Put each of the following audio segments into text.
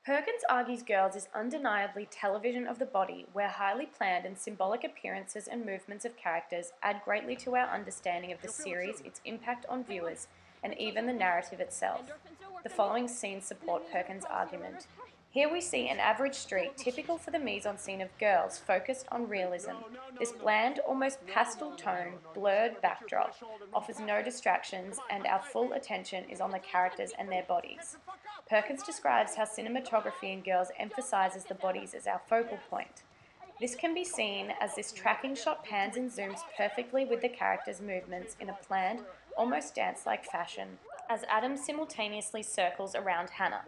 Perkins argues Girls is undeniably television of the body, where highly planned and symbolic appearances and movements of characters add greatly to our understanding of the series, its impact on viewers, and even the narrative itself. The following scenes support Perkins' argument. Here we see an average street typical for the mise-en-scene of Girls, focused on realism. This bland, almost pastel tone, blurred backdrop offers no distractions, and our full attention is on the characters and their bodies. Perkins describes how cinematography in Girls emphasizes the bodies as our focal point. This can be seen as this tracking shot pans and zooms perfectly with the characters' movements in a planned, almost dance-like fashion, as Adam simultaneously circles around Hannah.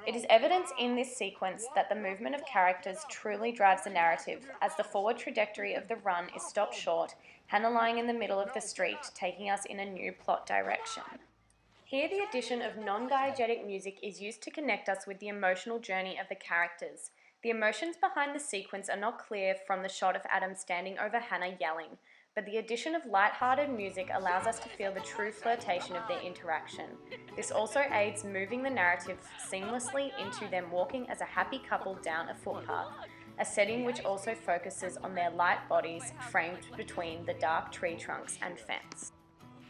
It is evidence in this sequence that the movement of characters truly drives the narrative, as the forward trajectory of the run is stopped short, Hannah lying in the middle of the street, taking us in a new plot direction. Here the addition of non-diegetic music is used to connect us with the emotional journey of the characters. The emotions behind the sequence are not clear from the shot of Adam standing over Hannah yelling, but the addition of light-hearted music allows us to feel the true flirtation of their interaction. This also aids moving the narrative seamlessly into them walking as a happy couple down a footpath, a setting which also focuses on their light bodies framed between the dark tree trunks and fence.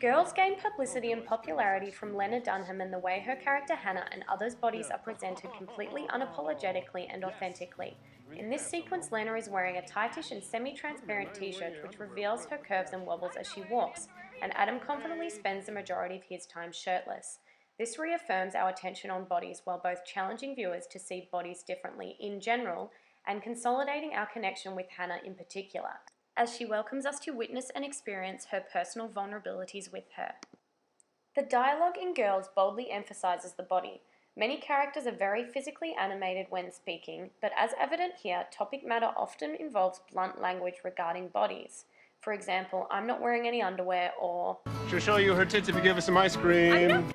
Girls gain publicity and popularity from Lena Dunham and the way her character Hannah and others' bodies are presented completely unapologetically and authentically. In this sequence, Lena is wearing a tightish and semi-transparent t-shirt which reveals her curves and wobbles as she walks, and Adam confidently spends the majority of his time shirtless. This reaffirms our attention on bodies while both challenging viewers to see bodies differently in general and consolidating our connection with Hannah in particular, as she welcomes us to witness and experience her personal vulnerabilities with her. The dialogue in Girls boldly emphasizes the body. Many characters are very physically animated when speaking, but as evident here, topic matter often involves blunt language regarding bodies. For example, "I'm not wearing any underwear," or "She'll show you her tits if you give her some ice cream."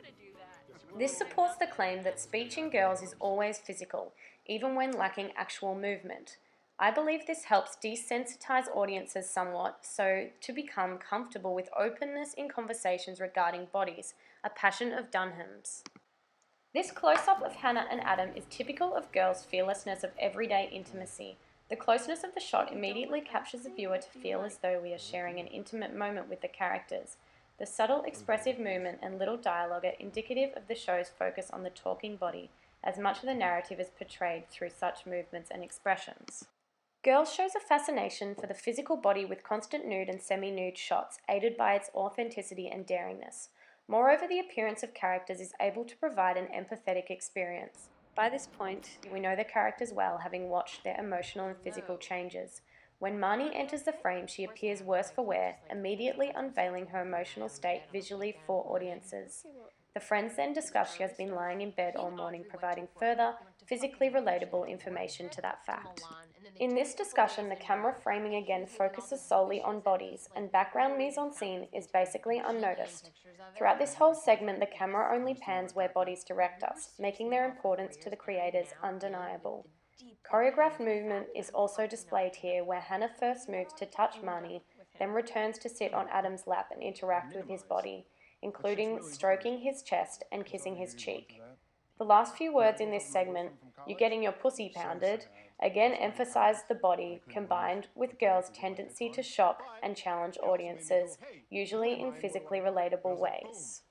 This supports the claim that speech in Girls is always physical, even when lacking actual movement. I believe this helps desensitize audiences somewhat so to become comfortable with openness in conversations regarding bodies, a passion of Dunham's. This close-up of Hannah and Adam is typical of Girls' fearlessness of everyday intimacy. The closeness of the shot immediately captures the viewer to feel as though we are sharing an intimate moment with the characters. The subtle expressive movement and little dialogue are indicative of the show's focus on the talking body, as much of the narrative is portrayed through such movements and expressions. Girls shows a fascination for the physical body with constant nude and semi-nude shots, aided by its authenticity and daringness. Moreover, the appearance of characters is able to provide an empathetic experience. By this point, we know the characters well, having watched their emotional and physical changes. When Marnie enters the frame, she appears worse for wear, immediately unveiling her emotional state visually for audiences. The friends then discuss she has been lying in bed all morning, providing further, physically relatable information to that fact. In this discussion, the camera framing again focuses solely on bodies, and background mise-en-scene is basically unnoticed. Throughout this whole segment, the camera only pans where bodies direct us, making their importance to the creators undeniable. Choreographed movement is also displayed here, where Hannah first moves to touch Marnie, then returns to sit on Adam's lap and interact with his body, including stroking his chest and kissing his cheek. The last few words in this segment, "you getting your pussy pounded," again emphasize the body, combined with Girls' tendency to shock and challenge audiences, usually in physically relatable ways.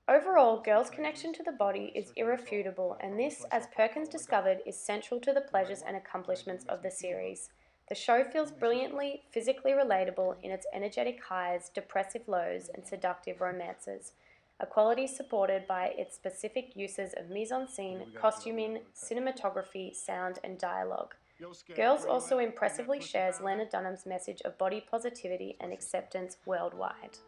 Overall, Girls' connection to the body is irrefutable, and this, as Perkins discovered, is central to the pleasures and accomplishments of the series. The show feels brilliantly, physically relatable in its energetic highs, depressive lows, and seductive romances, a quality supported by its specific uses of mise-en-scene, costuming, cinematography, sound, and dialogue. Girls also impressively shares Lena Dunham's message of body positivity and acceptance worldwide.